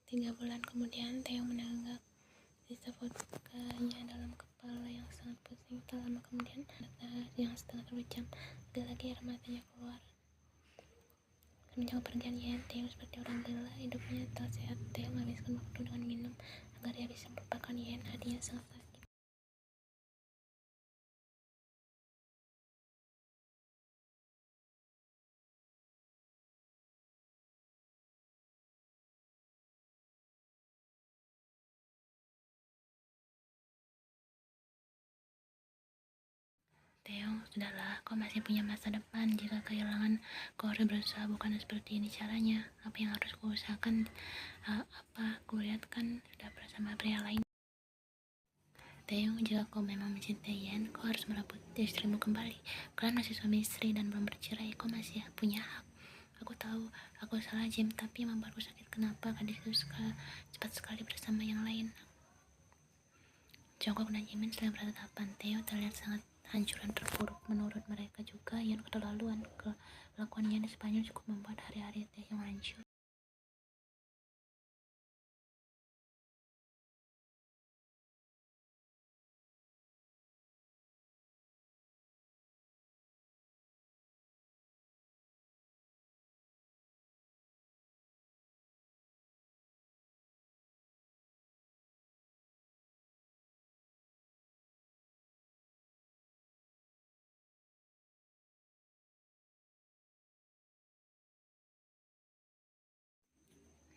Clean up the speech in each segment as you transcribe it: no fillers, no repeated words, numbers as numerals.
3 bulan kemudian, Theo menenggak sisa vodkanya dalam kepala yang sangat pusing. Tak lama kemudian, mata yang setengah terpejam, lagi-lagi air matanya keluar. Semenjak kepergian Yen, Theo seperti orang gila. Hidupnya tak sehat. Theo menghabiskan waktu dengan minum agar ia bisa melupakan Yen. Hatinya sangat sakit. Theo, sudahlah, kau masih punya masa depan. Jika kehilangan, kau harus berusaha, bukan seperti ini caranya. Apa yang harus kau usahakan? Apa kau lihat kan sudah bersama pria lain? Theo, jika kau memang mencintai Yen, kau harus merebut istrimu kembali. Kalian masih suami istri dan belum bercerai, kau masih punya hak. Aku tahu, aku salah Jim, tapi membuatku sakit. Kenapa gadis itu cepat sekali bersama yang lain? Jongkok dan Jimin sedang bertatapan. Theo terlihat sangat hancur dan terpuruk. Menurut mereka juga, Yen keterlaluan. Kelakuan Yen di Spanyol cukup membuat hari-hari Theo hancur.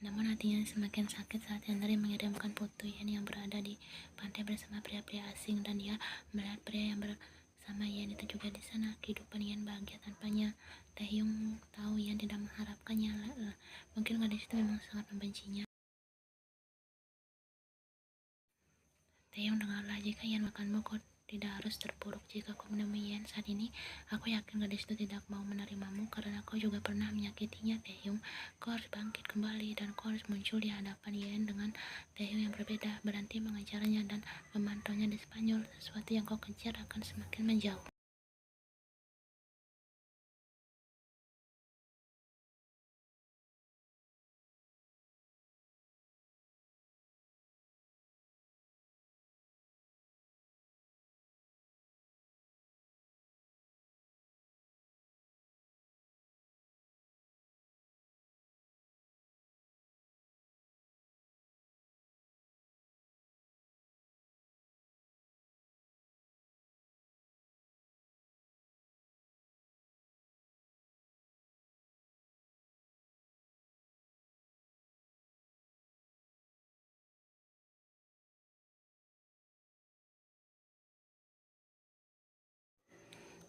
Namun hatinya semakin sakit saat Henry mengirimkan foto Yen yang berada di pantai bersama pria-pria asing, dan dia melihat pria yang bersama Yen itu juga di sana. Kehidupan Yen bahagia tanpanya. Taehyung tahu Yen tidak mengharapkannya. Mungkin gadis itu memang sangat membencinya. Taehyung, dengarlah, jika Yen makanmu, kau tidak harus terpuruk. Jika kau menemui Yen saat ini, aku yakin gadis itu tidak mau menerimamu karena kau juga pernah menyakitinya. Taehyung, kau harus bangkit kembali dan kau harus muncul di hadapan Yen dengan Taehyung yang berbeda, berhenti mengejarnya dan memantaunya di Spanyol. Sesuatu yang kau kejar akan semakin menjauh.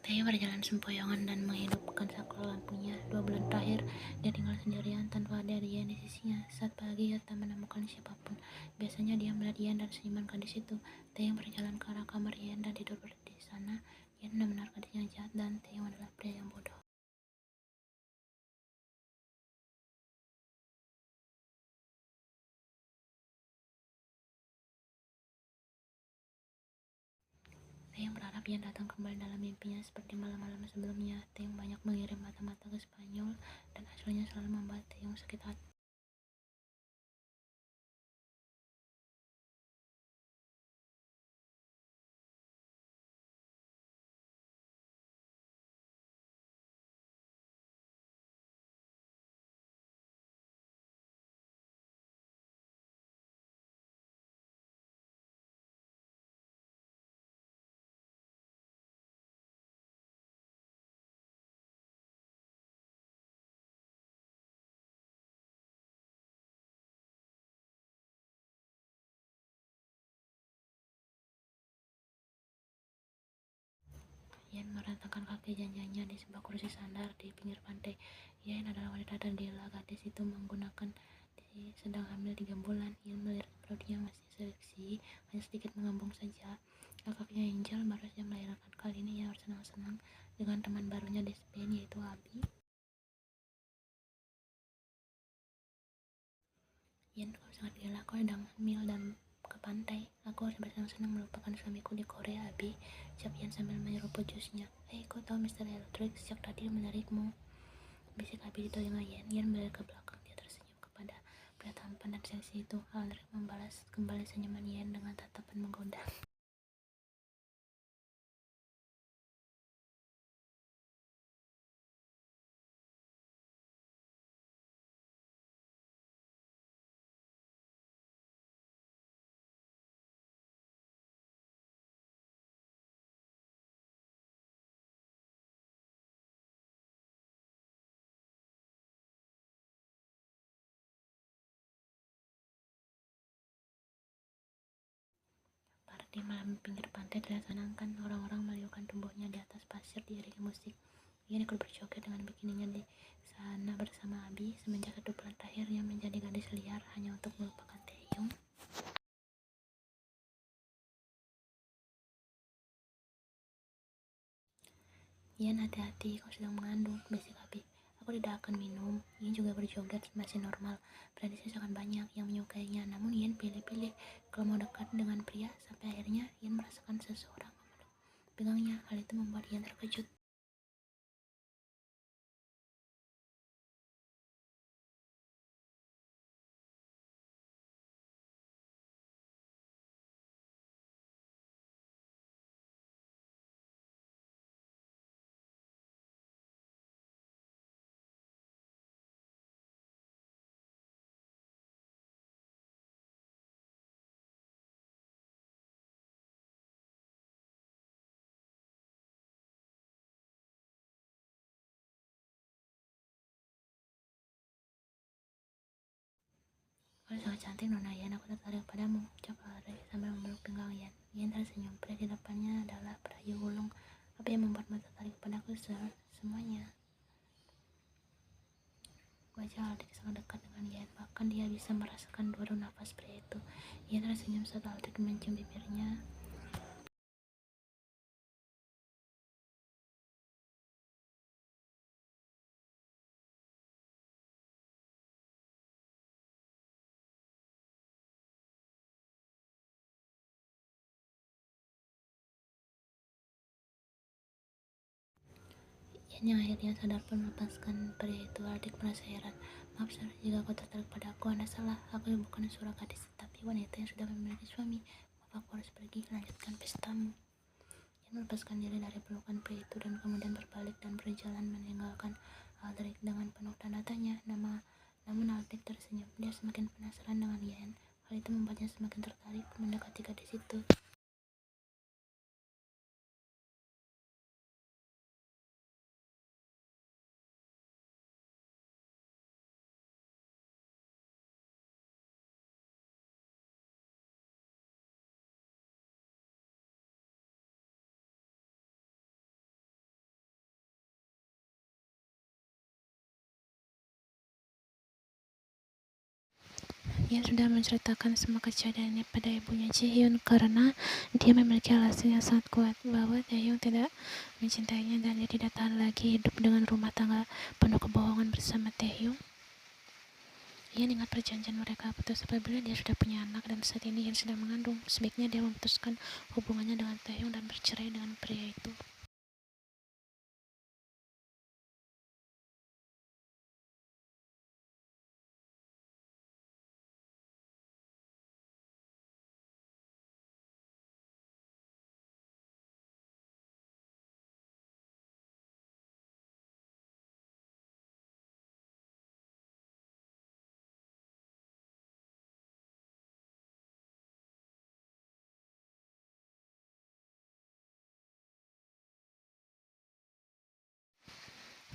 Theo berjalan sempoyongan dan menghidupkan saklar lampunya. 2 bulan terakhir, dia tinggal sendirian tanpa ada Yen di sisinya. Saat pagi, ia tak menemukan siapapun. Biasanya dia melihat Yen dan senyuman gadis itu. Theo berjalan ke arah kamar Yen dan tidur di sana. Yen benar-benar gadis yang jahat dan Theo adalah pria yang bodoh. Theo berharap Yen datang kembali dalam mimpinya seperti malam-malam sebelumnya. Theo banyak mengirim mata-mata ke Spanyol dan hasilnya selalu membuat Theo sakit hati. Yen merentangkan kaki janjanya di sebuah kursi sandar di pinggir pantai. Yen adalah wanita tergila. Gadis itu menggunakan sedang hamil 3 bulan. Yen melihat perutnya masih seksi, hanya sedikit mengembung saja. Kakaknya Angel baru saja melahirkan. Kali ini ia bersenang-senang dengan teman barunya di Spain, yaitu Abi. Yen, kau sangat gila. Kau sedang hamil dan ke pantai. Aku harus bersenang-senang melupakan suamiku di Korea, Abi. Ucap Yen sambil menyeruput jusnya. Hei, kau tahu Mr. Electric sejak tadi menarikmu, bisik Abi di telinga Yen. Yen balik ke belakang. Dia tersenyum kepada pria tampan dan seksi itu. Aldrich membalas kembali senyuman Yen dengan tatapan menggoda. Party malam di pinggir pantai dilaksanakan. Orang-orang meliuhkan tubuhnya di atas pasir diiringi musik. Yen ikut berjoget dengan bikininya di sana bersama Abi. Semenjak 1 bulan terakhir yang menjadi gadis liar hanya untuk melupakan Taehyung. Yen, hati-hati, kau sedang mengandung, bisik Abi. Aku tidak akan minum. Yen juga berjoget masih normal. Tradisi sangat banyak yang menyukainya, namun Yen pilih-pilih kalau mau dekat dengan pria. Sampai akhirnya Yen merasakan seseorang memeluk pinggangnya. Hal itu membuat Yen terkejut. Kau sangat cantik, Nona Yen. Aku tertarik padamu, ucap Aldrich sambil memeluk pinggang Yen. Yen tersenyum. Pria di depannya adalah perayu ulung. Apa yang membuatmu tertarik padaku, Sir? Semuanya. Wajah Aldrich sangat dekat dengan Yen. Bahkan dia bisa merasakan deru nafas pria itu. Yen tersenyum saat Aldrich mencium bibirnya. Yen yang akhirnya sadar pun melepaskan pria itu. Aldrich merasa heran. Maaf, Sir, jika kau tertarik padaku, Anda salah. Aku bukan seorang gadis, tapi wanita yang sudah memiliki suami. Maaf, aku harus pergi. Lanjutkan pestamu. Yen melepaskan diri dari pelukan pria itu dan kemudian berbalik dan berjalan meninggalkan Aldrich dengan penuh tanda tanya. Namun Aldrich tersenyum. Dia semakin penasaran dengan Yen. Hal itu membuatnya semakin tertarik mendekati gadis itu. Ia sudah menceritakan semua kejadiannya pada ibunya Ji-hyun karena dia memiliki alasan yang sangat kuat bahwa Taehyung tidak mencintainya dan dia tidak tahan lagi hidup dengan rumah tangga penuh kebohongan bersama Taehyung. Ia ingat perjanjian mereka putus apabila dia sudah punya anak dan saat ini ia sedang mengandung. Sebaiknya dia memutuskan hubungannya dengan Taehyung dan bercerai dengan pria itu.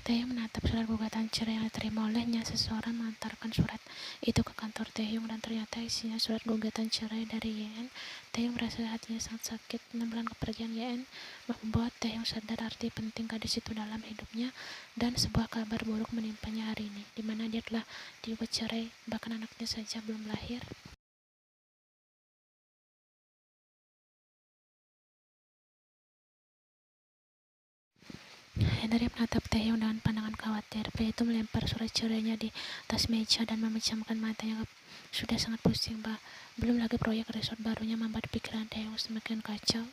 Taehyung menatap surat gugatan cerai yang diterima olehnya. Seseorang mengantarkan surat itu ke kantor Taehyung dan ternyata isinya surat gugatan cerai dari Yen. Taehyung merasa hatinya sangat sakit. 6 bulan kepergian Yen membuat Taehyung sadar arti penting gadis itu dalam hidupnya dan sebuah kabar buruk menimpanya hari ini, di mana dia telah digugat cerai, bahkan anaknya saja belum lahir. Henry menatap Taehyung dengan pandangan khawatir. Pria itu melempar surat cerainya di atas meja dan memejamkan matanya. Sudah sangat pusing, belum lagi proyek resort barunya membuat pikiran Taehyung semakin kacau.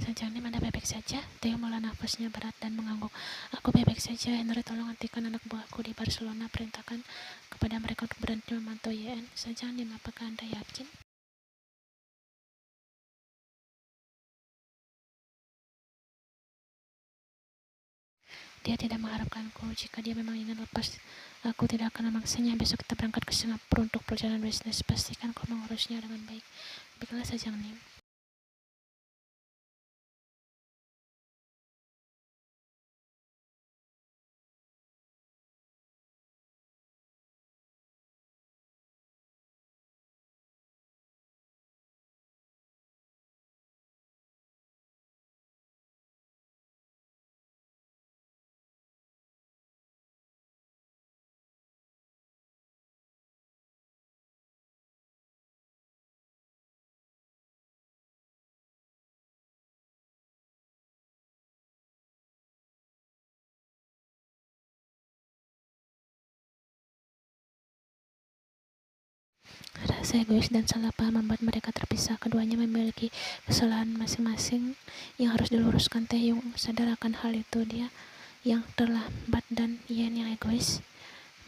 Sajane Anda baik-baik saja? Theo mula nafasnya berat dan mengangguk. Aku baik-baik saja, Henry, tolong hentikan anak buahku di Barcelona. Perintahkan kepada mereka untuk berhenti memantau YN. Sajane, apakah Anda yakin? Dia tidak mengharapkanku. Jika dia memang ingin lepas, aku tidak akan memaksanya. Besok kita berangkat ke Singapura untuk perjalanan bisnis. Pastikan kau mengurusnya dengan baik. Baiklah, Sajane. Rasa egois dan salah paham membuat mereka terpisah. Keduanya memiliki kesalahan masing-masing yang harus diluruskan. Taehyung sadar akan hal itu. Dia yang terlambat dan Yen yang egois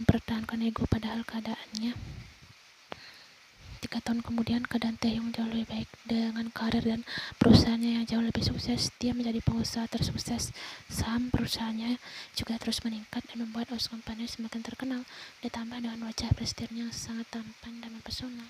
mempertahankan ego, padahal keadaannya 3 tahun kemudian keadaan Taehyung jauh lebih baik. Dengan karir dan perusahaannya yang jauh lebih sukses, dia menjadi pengusaha tersukses. Saham perusahaannya juga terus meningkat dan membuat Os Company semakin terkenal, ditambah dengan wajah prestinya yang sangat tampan dan mempesona.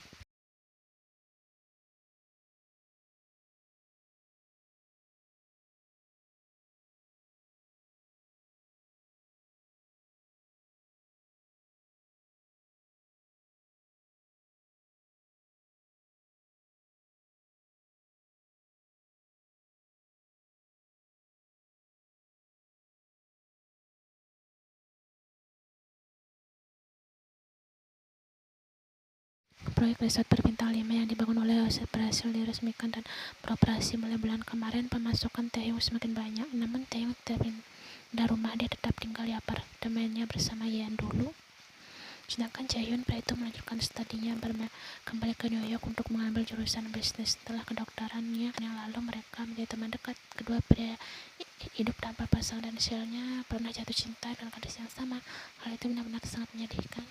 Proyek resort berbintang 5 yang dibangun oleh Os berhasil diresmikan dan beroperasi mulai bulan kemarin. Pemasukan Taehyung semakin banyak, namun Taehyung tidak pindah rumah. Dia tetap tinggal di apartemennya bersama Yeon dulu. Sedangkan Jaehyun pria itu melanjutkan studinya kembali ke New York untuk mengambil jurusan bisnis. Setelah kedokterannya yang lalu, mereka menjadi teman dekat. Kedua pria hidup tanpa pasangan dan hasilnya pernah jatuh cinta dengan gadis yang sama. Hal itu benar-benar sangat menyedihkan.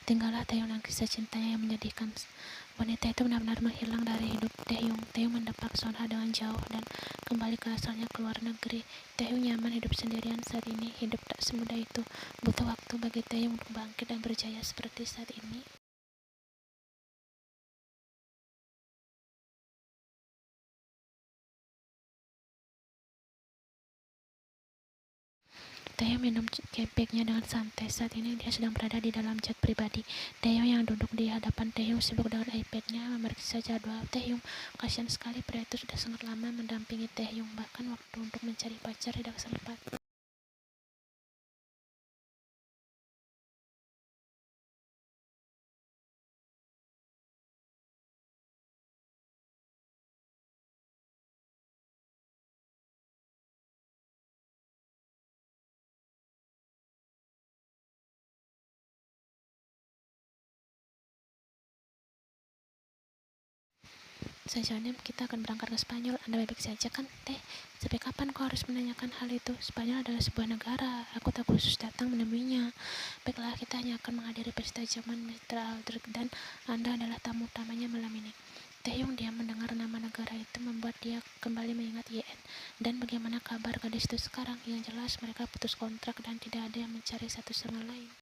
Tinggallah Taehyung dan kisah cintanya yang menyedihkan. Wanita itu benar-benar menghilang dari hidup Taehyung. Taehyung mendepak Sonha dengan jauh dan kembali ke asalnya ke luar negeri. Taehyung nyaman hidup sendirian saat ini. Hidup tak semudah itu. Butuh waktu bagi Taehyung untuk bangkit dan berjaya seperti saat ini. Taehyung minum cupcake-nya dengan santai. Saat ini dia sedang berada di dalam jet pribadi. Taehyung yang duduk di hadapan Taehyung sibuk dengan iPad-nya memeriksa jadwal. Taehyung, kasihan sekali, pria itu sudah sangat lama mendampingi Taehyung, bahkan waktu untuk mencari pacar tidak sempat. Sejalan kita akan berangkat ke Spanyol. Anda baik-baik saja kan, Teh? Sampai kapan kau harus menanyakan hal itu? Spanyol adalah sebuah negara. Aku tak khusus datang menemuinya. Baiklah, kita hanya akan menghadiri pesta zaman Mr. Aldrich dan Anda adalah tamu utamanya malam ini. Taehyung diam mendengar nama negara itu membuat dia kembali mengingat YN. Dan bagaimana kabar gadis itu sekarang? Yang jelas mereka putus kontrak dan tidak ada yang mencari satu sama lain.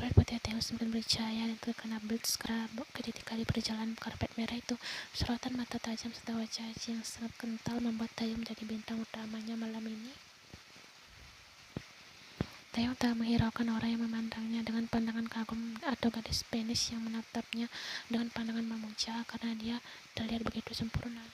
Kulit putih Taeyong semakin bercahaya dan terkena blitz ketika di perjalanan karpet merah itu. Sorotan mata tajam serta wajah yang sangat kental membuat Taeyong menjadi bintang utamanya malam ini. Taeyong tak menghiraukan orang yang memandangnya dengan pandangan kagum atau gadis penis yang menatapnya dengan pandangan memuja karena dia terlihat begitu sempurna.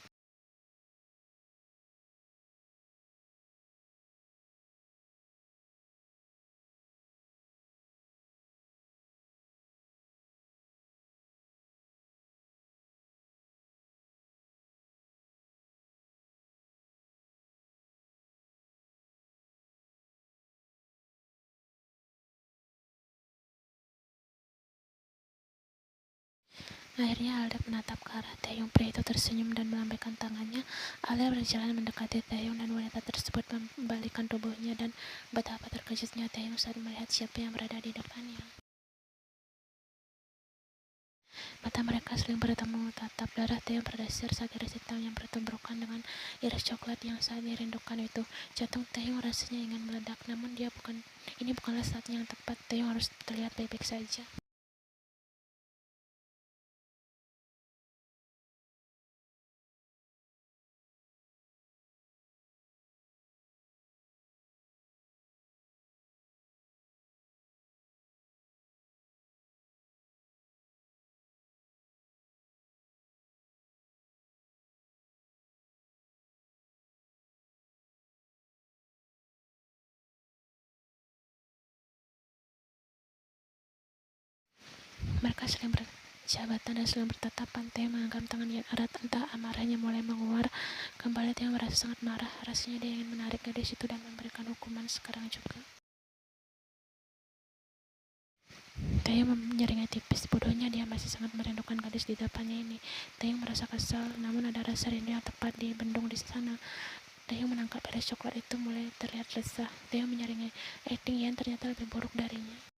Akhirnya Alda menatap ke arah Taeyong. Pria itu tersenyum dan melambaikan tangannya. Alda berjalan mendekati Taeyong dan wanita tersebut membalikkan tubuhnya dan betapa terkejutnya Taeyong saat melihat siapa yang berada di depannya. Mata mereka saling bertemu tatap darah Taeyong berdesir saat iris hitam yang bertumbukan dengan iris coklat yang sangat dirindukan itu. Jantung Taeyong rasanya ingin meledak, namun ini bukanlah saatnya yang tepat. Taeyong harus terlihat baik-baik saja. Mereka saling berjabatan dan saling bertatapan. Taeyong menggenggam tangan yang erat, entah amarahnya mulai menguar. Kembali Taeyong merasa sangat marah. Rasanya dia ingin menarik gadis itu dan memberikan hukuman sekarang juga. Taeyong menyeringai tipis. Bodohnya dia masih sangat merindukan gadis di depannya ini. Taeyong merasa kesal, namun ada rasa rindu yang tepat di bendung di sana. Taeyong menangkap iris coklat itu mulai terlihat resah. Taeyong menyaringai acting yang ternyata lebih buruk darinya.